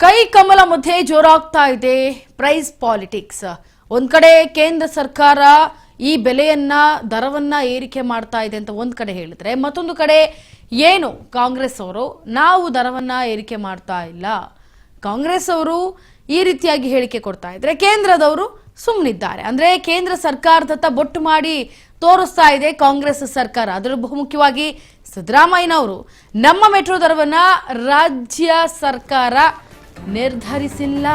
ಕೈ ಕಮಲ ಮಧ್ಯೆ ಜೋರಾಗ್ತಾ ಇದೆ ಪ್ರೈಸ್ ಪಾಲಿಟಿಕ್ಸ್. ಒಂದ್ ಕಡೆ ಕೇಂದ್ರ ಸರ್ಕಾರ ಈ ಬೆಲೆಯನ್ನ ದರವನ್ನ ಏರಿಕೆ ಮಾಡ್ತಾ ಇದೆ ಅಂತ ಒಂದ್ ಕಡೆ ಹೇಳಿದ್ರೆ, ಮತ್ತೊಂದು ಕಡೆ ಏನು ಕಾಂಗ್ರೆಸ್ ಅವರು ನಾವು ದರವನ್ನ ಏರಿಕೆ ಮಾಡ್ತಾ ಇಲ್ಲ, ಕಾಂಗ್ರೆಸ್ ಅವರು ಈ ರೀತಿಯಾಗಿ ಹೇಳಿಕೆ ಕೊಡ್ತಾ ಇದ್ರೆ ಕೇಂದ್ರದವರು ಸುಮ್ಮನಿದ್ದಾರೆ. ಅಂದ್ರೆ ಕೇಂದ್ರ ಸರ್ಕಾರದತ್ತ ಬೊಟ್ಟು ಮಾಡಿ ತೋರಿಸ್ತಾ ಇದೆ ಕಾಂಗ್ರೆಸ್ ಸರ್ಕಾರ. ಅದರಲ್ಲೂ ಬಹುಮುಖ್ಯವಾಗಿ ಸಿದ್ದರಾಮಯ್ಯನವರು ನಮ್ಮ ಮೆಟ್ರೋ ದರವನ್ನ ರಾಜ್ಯ ಸರ್ಕಾರ ನಿರ್ಧರಿಸಿಲ್ಲ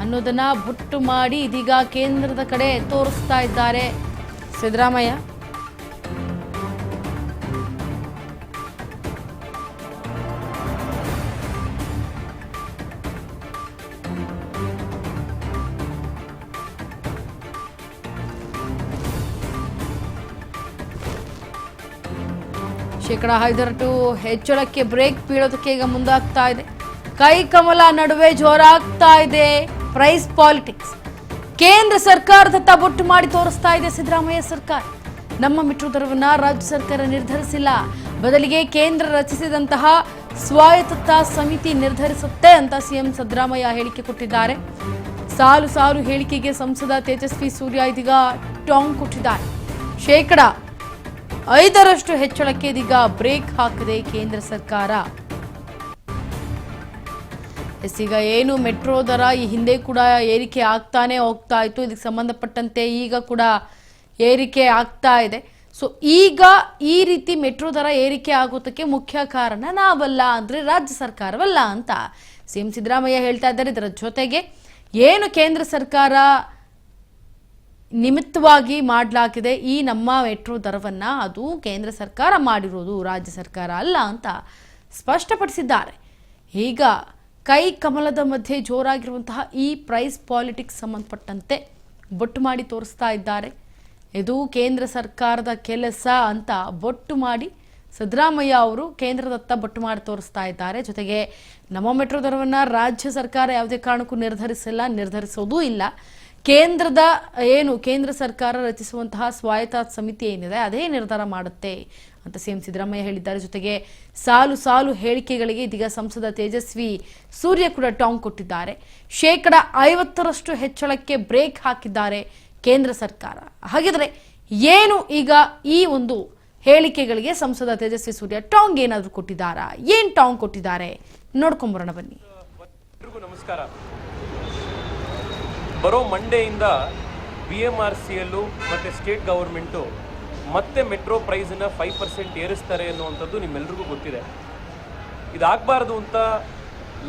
ಅನ್ನೋದನ್ನ ಬೊಟ್ಟು ಮಾಡಿ ಇದೀಗ ಕೇಂದ್ರದ ಕಡೆ ತೋರಿಸ್ತಾ ಇದ್ದಾರೆ ಸಿದ್ದರಾಮಯ್ಯ. ಶೇಕಡ 5% ಹೆಚ್ಚಳಕ್ಕೆ ಬ್ರೇಕ್ ಬೀಳೋದಕ್ಕೆ ಈಗ ಮುಂದಾಗ್ತಾ ಇದೆ. ಕೈ ಕಮಲ ನಡುವೆ ಜೋರಾಗ್ತಾ ಇದೆ ಪ್ರೈಸ್ ಪಾಲಿಟಿಕ್ಸ್. ಕೇಂದ್ರ ಸರ್ಕಾರದತ್ತ ಬೊಟ್ಟು ಮಾಡಿ ತೋರಿಸ್ತಾ ಇದೆ ಸಿದ್ದರಾಮಯ್ಯ ಸರ್ಕಾರ. ನಮ್ಮ ಮೆಟ್ರೋ ದರವನ್ನ ರಾಜ್ಯ ಸರ್ಕಾರ ನಿರ್ಧರಿಸಿಲ್ಲ, ಬದಲಿಗೆ ಕೇಂದ್ರ ರಚಿಸಿದಂತಹ ಸ್ವಾಯತ್ತ ಸಮಿತಿ ನಿರ್ಧರಿಸುತ್ತೆ ಅಂತ ಸಿಎಂ ಸಿದ್ದರಾಮಯ್ಯ ಹೇಳಿಕೆ ಕೊಟ್ಟಿದ್ದಾರೆ. ಸಾಲು ಸಾಲು ಹೇಳಿಕೆಗೆ ಸಂಸದ ತೇಜಸ್ವಿ ಸೂರ್ಯ ಇದೀಗ ಟಾಂಗ್ ಕೊಟ್ಟಿದ್ದಾರೆ. ಶೇಕಡ 5% ಹೆಚ್ಚಳಕ್ಕೆ ಇದೀಗ ಬ್ರೇಕ್ ಹಾಕಿದೆ ಕೇಂದ್ರ ಸರ್ಕಾರ. ಈಗ ಏನು ಮೆಟ್ರೋ ದರ ಈ ಹಿಂದೆ ಕೂಡ ಏರಿಕೆ ಆಗ್ತಾನೆ ಹೋಗ್ತಾ ಇತ್ತು, ಇದಕ್ಕೆ ಸಂಬಂಧಪಟ್ಟಂತೆ ಈಗ ಕೂಡ ಏರಿಕೆ ಆಗ್ತಾ ಇದೆ. ಸೊ ಈಗ ಈ ರೀತಿ ಮೆಟ್ರೋ ದರ ಏರಿಕೆ ಆಗೋದಕ್ಕೆ ಮುಖ್ಯ ಕಾರಣ ನಾವಲ್ಲ, ಅಂದ್ರೆ ರಾಜ್ಯ ಸರ್ಕಾರವಲ್ಲ ಅಂತ ಸಿಎಂ ಸಿದ್ದರಾಮಯ್ಯ ಹೇಳ್ತಾ ಇದ್ದಾರೆ. ಇದರ ಜೊತೆಗೆ ಏನು ಕೇಂದ್ರ ಸರ್ಕಾರ ನಿಮಿತ್ತವಾಗಿ ಮಾಡಲಾಗಿದೆ ಈ ನಮ್ಮ ಮೆಟ್ರೋ ದರವನ್ನ, ಅದು ಕೇಂದ್ರ ಸರ್ಕಾರ ಮಾಡಿರೋದು, ರಾಜ್ಯ ಸರ್ಕಾರ ಅಲ್ಲ ಅಂತ ಸ್ಪಷ್ಟಪಡಿಸಿದ್ದಾರೆ. ಈಗ ಕೈ ಕಮಲದ ಮಧ್ಯೆ ಜೋರಾಗಿರುವಂತಹ ಈ ಪ್ರೈಸ್ ಪಾಲಿಟಿಕ್ಸ್ ಸಂಬಂಧಪಟ್ಟಂತೆ ಬೊಟ್ಟು ಮಾಡಿ ತೋರಿಸ್ತಾ ಇದ್ದಾರೆ. ಇದು ಕೇಂದ್ರ ಸರ್ಕಾರದ ಕೆಲಸ ಅಂತ ಬೊಟ್ಟು ಮಾಡಿ ಸಿದ್ದರಾಮಯ್ಯ ಅವರು ಕೇಂದ್ರದತ್ತ ಬೊಟ್ಟು ಮಾಡಿ ತೋರಿಸ್ತಾ ಇದ್ದಾರೆ. ಜೊತೆಗೆ ನಮ್ಮ ಮೆಟ್ರೋ ದರವನ್ನ ರಾಜ್ಯ ಸರ್ಕಾರ ಯಾವುದೇ ಕಾರಣಕ್ಕೂ ನಿರ್ಧರಿಸಿಲ್ಲ, ನಿರ್ಧರಿಸೋದೂ ಇಲ್ಲ. ಕೇಂದ್ರ ಸರ್ಕಾರ ರಚಿಸುವಂತಹ ಸ್ವಾಯತ್ತ ಸಮಿತಿ ಏನಿದೆ ಅದೇ ನಿರ್ಧಾರ ಮಾಡುತ್ತೆ ಅಂತ ಸಿಎಂ ಸಿದ್ದರಾಮಯ್ಯ ಹೇಳಿದ್ದಾರೆ. ಜೊತೆಗೆ ಸಾಲು ಸಾಲು ಹೇಳಿಕೆಗಳಿಗೆ ಇದೀಗ ಸಂಸದ ತೇಜಸ್ವಿ ಸೂರ್ಯ ಕೂಡ ಟಾಂಗ್ ಕೊಟ್ಟಿದ್ದಾರೆ. ಶೇಕಡ 50% ಹೆಚ್ಚಳಕ್ಕೆ ಬ್ರೇಕ್ ಹಾಕಿದ್ದಾರೆ ಕೇಂದ್ರ ಸರ್ಕಾರ. ಹಾಗಿದ್ರೆ ಏನು ಈಗ ಈ ಒಂದು ಹೇಳಿಕೆಗಳಿಗೆ ಸಂಸದ ತೇಜಸ್ವಿ ಸೂರ್ಯ ಟಾಂಗ್ ಏನಾದರೂ ಕೊಟ್ಟಿದ್ದಾರಾ, ಏನ್ ಟಾಂಗ್ ಕೊಟ್ಟಿದ್ದಾರೆ ನೋಡ್ಕೊಂಬರೋಣ ಬನ್ನಿ. ನಮಸ್ಕಾರ. ಬರೋ ಮಂಡೆಯಿಂದ BMRCಯಲ್ಲೂ ಮತ್ತು ಸ್ಟೇಟ್ ಗವರ್ಮೆಂಟು ಮತ್ತೆ ಮೆಟ್ರೋ ಪ್ರೈಸನ್ನ 5% ಏರಿಸ್ತಾರೆ ಅನ್ನುವಂಥದ್ದು ನಿಮ್ಮೆಲ್ರಿಗೂ ಗೊತ್ತಿದೆ. ಇದಾಗಬಾರ್ದು ಅಂತ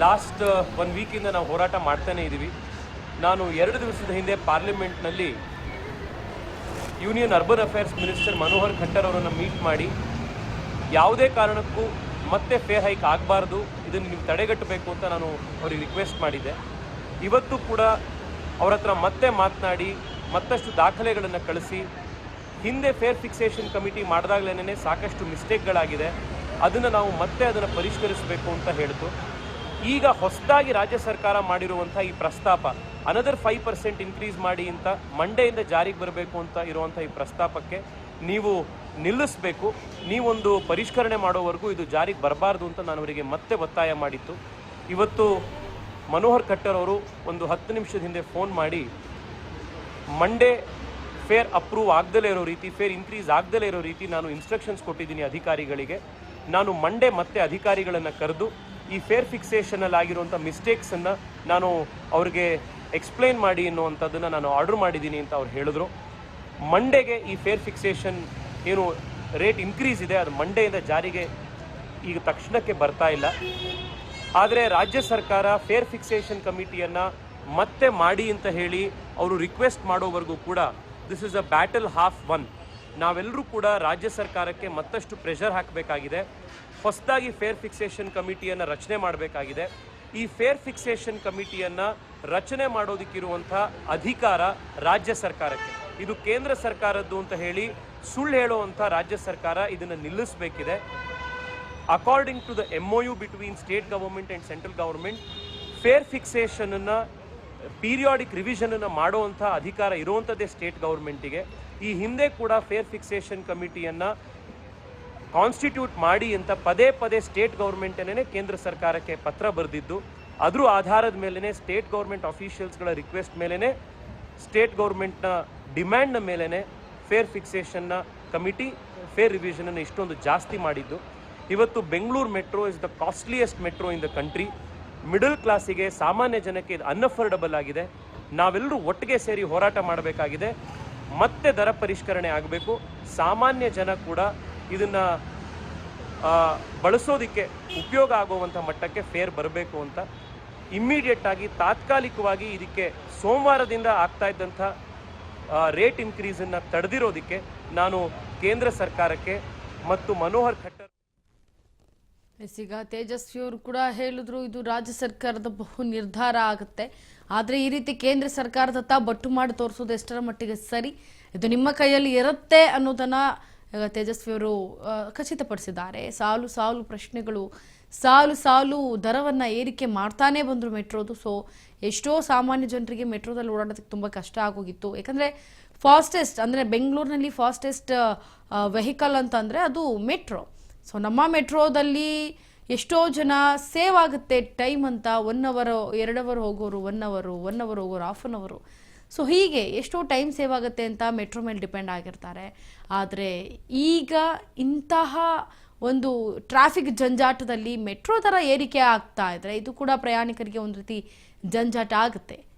ಲಾಸ್ಟ್ 1 ವೀಕಿಂದ ನಾವು ಹೋರಾಟ ಮಾಡ್ತಾನೆ ಇದ್ದೀವಿ. ನಾನು 2 ದಿವಸದ ಹಿಂದೆ ಪಾರ್ಲಿಮೆಂಟ್ನಲ್ಲಿ union urban affairs minister Manohar Khattar ಅವರನ್ನು ಮೀಟ್ ಮಾಡಿ ಯಾವುದೇ ಕಾರಣಕ್ಕೂ ಮತ್ತೆ ಫೇರ್ ಹೈಕ್ ಆಗಬಾರ್ದು, ಇದನ್ನು ನೀವು ತಡೆಗಟ್ಟಬೇಕು ಅಂತ ನಾನು ಅವ್ರಿಗೆ ರಿಕ್ವೆಸ್ಟ್ ಮಾಡಿದ್ದೆ. ಇವತ್ತು ಕೂಡ ಅವ್ರ ಹತ್ರ ಮತ್ತೆ ಮಾತನಾಡಿ ಮತ್ತಷ್ಟು ದಾಖಲೆಗಳನ್ನು ಕಳಿಸಿ, ಹಿಂದೆ ಫೇರ್ ಫಿಕ್ಸೇಷನ್ ಕಮಿಟಿ ಮಾಡಿದಾಗಲೇ ಸಾಕಷ್ಟು ಮಿಸ್ಟೇಕ್ಗಳಾಗಿದೆ, ಅದನ್ನು ನಾವು ಮತ್ತೆ ಅದನ್ನು ಪರಿಷ್ಕರಿಸಬೇಕು ಅಂತ ಹೇಳಿತು. ಈಗ ಹೊಸದಾಗಿ ರಾಜ್ಯ ಸರ್ಕಾರ ಮಾಡಿರುವಂಥ ಈ ಪ್ರಸ್ತಾಪ ಅನದರ್ 5% ಇನ್ಕ್ರೀಸ್ ಮಾಡಿ ಅಂತ ಮಂಡೆಯಿಂದ ಜಾರಿಗೆ ಬರಬೇಕು ಅಂತ ಇರುವಂಥ ಈ ಪ್ರಸ್ತಾಪಕ್ಕೆ ನೀವು ನಿಲ್ಲಿಸಬೇಕು, ನೀವೊಂದು ಪರಿಷ್ಕರಣೆ ಮಾಡೋವರೆಗೂ ಇದು ಜಾರಿಗೆ ಬರಬಾರ್ದು ಅಂತ ನಾನು ಅವರಿಗೆ ಮತ್ತೆ ಒತ್ತಾಯ ಮಾಡಿತ್ತು. ಇವತ್ತು ಮನೋಹರ್ ಖಟ್ಟರ್ ಅವರು ಒಂದು 10 ನಿಮಿಷದ ಹಿಂದೆ ಫೋನ್ ಮಾಡಿ ಮಂಡೇ ಫೇರ್ ಅಪ್ರೂವ್ ಆಗದಲೇ ಇರೋ ರೀತಿ, ಫೇರ್ ಇನ್ಕ್ರೀಸ್ ಆಗದಲೇ ಇರೋ ರೀತಿ ನಾನು ಇನ್ಸ್ಟ್ರಕ್ಷನ್ಸ್ ಕೊಟ್ಟಿದ್ದೀನಿ ಅಧಿಕಾರಿಗಳಿಗೆ. ನಾನು ಮಂಡೇ ಮತ್ತೆ ಅಧಿಕಾರಿಗಳನ್ನು ಕರೆದು ಈ ಫೇರ್ ಫಿಕ್ಸೇಷನಲ್ಲಿ ಆಗಿರುವಂಥ ಮಿಸ್ಟೇಕ್ಸನ್ನು ನಾನು ಅವ್ರಿಗೆ ಎಕ್ಸ್ಪ್ಲೈನ್ ಮಾಡಿ ಅನ್ನುವಂಥದ್ದನ್ನು ನಾನು ಆರ್ಡರ್ ಮಾಡಿದ್ದೀನಿ ಅಂತ ಅವ್ರು ಹೇಳಿದ್ರು. ಮಂಡೇಗೆ ಈ ಫೇರ್ ಫಿಕ್ಸೇಷನ್ ಏನು ರೇಟ್ ಇನ್ಕ್ರೀಸ್ ಇದೆ ಅದು ಮಂಡೆಯಿಂದ ಜಾರಿಗೆ ಈಗ ತಕ್ಷಣಕ್ಕೆ ಬರ್ತಾ ಇಲ್ಲ. ಆದರೆ ರಾಜ್ಯ ಸರ್ಕಾರ ಫೇರ್ ಫಿಕ್ಸೇಷನ್ ಕಮಿಟಿಯನ್ನು ಮತ್ತೆ ಮಾಡಿ ಅಂತ ಹೇಳಿ ಅವರು ರಿಕ್ವೆಸ್ಟ್ ಮಾಡೋವರೆಗೂ ಕೂಡ this is a battle half one. ನಾವೆಲ್ಲರೂ ಕೂಡ ರಾಜ್ಯ ಸರ್ಕಾರಕ್ಕೆ ಮತ್ತಷ್ಟು ಪ್ರೆಷರ್ ಹಾಕಬೇಕಾಗಿದೆ. ಹೊಸದಾಗಿ ಫೇರ್ ಫಿಕ್ಸೇಷನ್ ಕಮಿಟಿಯನ್ನು ರಚನೆ ಮಾಡಬೇಕಾಗಿದೆ. ಈ ಫೇರ್ ಫಿಕ್ಸೇಷನ್ ಕಮಿಟಿಯನ್ನು ರಚನೆ ಮಾಡೋದಕ್ಕಿರುವಂಥ ಅಧಿಕಾರ ರಾಜ್ಯ ಸರ್ಕಾರಕ್ಕೆ, ಇದು ಕೇಂದ್ರ ಸರ್ಕಾರದ್ದು ಅಂತ ಹೇಳಿ ಸುಳ್ಳು ಹೇಳುವಂಥ ರಾಜ್ಯ ಸರ್ಕಾರ ಇದನ್ನು ನಿಲ್ಲಿಸಬೇಕಿದೆ. According to the MOU between state government and central government, fare ಫಿಕ್ಸೇಷನನ್ನು ಪೀರಿಯಾಡಿಕ್ ರಿವಿಷನನ್ನು ಮಾಡುವಂಥ ಅಧಿಕಾರ ಇರುವಂಥದ್ದೇ ಸ್ಟೇಟ್ ಗವರ್ಮೆಂಟಿಗೆ. ಈ ಹಿಂದೆ ಕೂಡ ಫೇರ್ ಫಿಕ್ಸೇಷನ್ ಕಮಿಟಿಯನ್ನು ಕಾನ್ಸ್ಟಿಟ್ಯೂಟ್ ಮಾಡಿ ಅಂತ ಪದೇ ಪದೇ ಸ್ಟೇಟ್ ಗೌರ್ಮೆಂಟೇನೇ ಕೇಂದ್ರ ಸರ್ಕಾರಕ್ಕೆ ಪತ್ರ ಬರೆದಿದ್ದು. ಅದ್ರ ಆಧಾರದ ಮೇಲೇ ಸ್ಟೇಟ್ ಗೌರ್ಮೆಂಟ್ ಅಫಿಷಿಯಲ್ಸ್ಗಳ ರಿಕ್ವೆಸ್ಟ್ ಮೇಲೇ ಸ್ಟೇಟ್ ಗೌರ್ಮೆಂಟ್ನ ಡಿಮ್ಯಾಂಡ್ನ ಮೇಲೇ ಫೇರ್ ಫಿಕ್ಸೇಷನ್ನ ಕಮಿಟಿ ಫೇರ್ ರಿವಿಷನನ್ನು ಇಷ್ಟೊಂದು ಜಾಸ್ತಿ ಮಾಡಿದ್ದು. ಇವತ್ತು Bengaluru metro is the costliest metro in the country. Middle ಕ್ಲಾಸಿಗೆ, ಸಾಮಾನ್ಯ ಜನಕ್ಕೆ ಇದು ಅನ್ಅಫೋರ್ಡಬಲ್ ಆಗಿದೆ. ನಾವೆಲ್ಲರೂ ಒಟ್ಟಿಗೆ ಸೇರಿ ಹೋರಾಟ ಮಾಡಬೇಕಾಗಿದೆ. ಮತ್ತೆ ದರ ಪರಿಷ್ಕರಣೆ ಆಗಬೇಕು. ಸಾಮಾನ್ಯ ಜನ ಕೂಡ ಇದನ್ನು ಬಳಸೋದಕ್ಕೆ ಉಪಯೋಗ ಆಗುವಂಥ ಮಟ್ಟಕ್ಕೆ ಫೇರ್ ಬರಬೇಕು ಅಂತ ಇಮ್ಮಿಡಿಯೇಟ್ ಆಗಿ ತಾತ್ಕಾಲಿಕವಾಗಿ ಇದಕ್ಕೆ ಸೋಮವಾರದಿಂದ ಆಗ್ತಾ ಇದ್ದಂಥ ರೇಟ್ ಇನ್ಕ್ರೀಸನ್ನು ತಡೆದಿರೋದಕ್ಕೆ ನಾನು ಕೇಂದ್ರ ಸರ್ಕಾರಕ್ಕೆ ಮತ್ತು ಮನೋಹರ್ ಖಟ್ಟರ್ ಈಗ ತೇಜಸ್ವಿ ಅವರು ಕೂಡ ಹೇಳಿದ್ರು ಇದು ರಾಜ್ಯ ಸರ್ಕಾರದ ಬಹು ನಿರ್ಧಾರ ಆಗುತ್ತೆ. ಆದರೆ ಈ ರೀತಿ ಕೇಂದ್ರ ಸರ್ಕಾರದತ್ತ ಬಟ್ಟು ಮಾಡಿ ತೋರಿಸೋದು ಎಷ್ಟರ ಮಟ್ಟಿಗೆ ಸರಿ, ಇದು ನಿಮ್ಮ ಕೈಯಲ್ಲಿ ಇರುತ್ತೆ ಅನ್ನೋದನ್ನ ತೇಜಸ್ವಿ ಅವರು ಖಚಿತಪಡಿಸಿದ್ದಾರೆ. ಸಾಲು ಸಾಲು ಪ್ರಶ್ನೆಗಳು, ಸಾಲು ಸಾಲು ದರವನ್ನು ಏರಿಕೆ ಮಾಡ್ತಾನೆ ಬಂದರು ಮೆಟ್ರೋದು. ಸೊ ಎಷ್ಟೋ ಸಾಮಾನ್ಯ ಜನರಿಗೆ ಮೆಟ್ರೋದಲ್ಲಿ ಓಡಾಡೋದಕ್ಕೆ ತುಂಬ ಕಷ್ಟ ಆಗೋಗಿತ್ತು. ಯಾಕಂದರೆ ಫಾಸ್ಟೆಸ್ಟ್ ಅಂದರೆ ಬೆಂಗಳೂರಿನಲ್ಲಿ ಫಾಸ್ಟೆಸ್ಟ್ ವೆಹಿಕಲ್ ಅಂತಂದರೆ ಅದು ಮೆಟ್ರೋ. ಸೊ ನಮ್ಮ ಮೆಟ್ರೋದಲ್ಲಿ ಎಷ್ಟೋ ಜನ ಸೇವ್ ಆಗುತ್ತೆ ಟೈಮ್ ಅಂತ. 1 ಅವರ್ 2 ಅವರ್ ಹೋಗೋರು 1 ಅವರು, 1 ಅವರ್ ಹೋಗೋರು 1/2 ಅವರ್. ಸೊ ಹೀಗೆ ಎಷ್ಟೋ ಟೈಮ್ ಸೇವ್ ಆಗುತ್ತೆ ಅಂತ ಮೆಟ್ರೋ ಮೇಲೆ ಡಿಪೆಂಡ್ ಆಗಿರ್ತಾರೆ. ಆದರೆ ಈಗ ಇಂತಹ ಒಂದು ಟ್ರಾಫಿಕ್ ಜಂಜಾಟದಲ್ಲಿ ಮೆಟ್ರೋ ದರ ಏರಿಕೆ ಆಗ್ತಾ ಇದ್ರೆ ಇದು ಕೂಡ ಪ್ರಯಾಣಿಕರಿಗೆ ಒಂದು ರೀತಿ ಜಂಜಾಟ ಆಗುತ್ತೆ.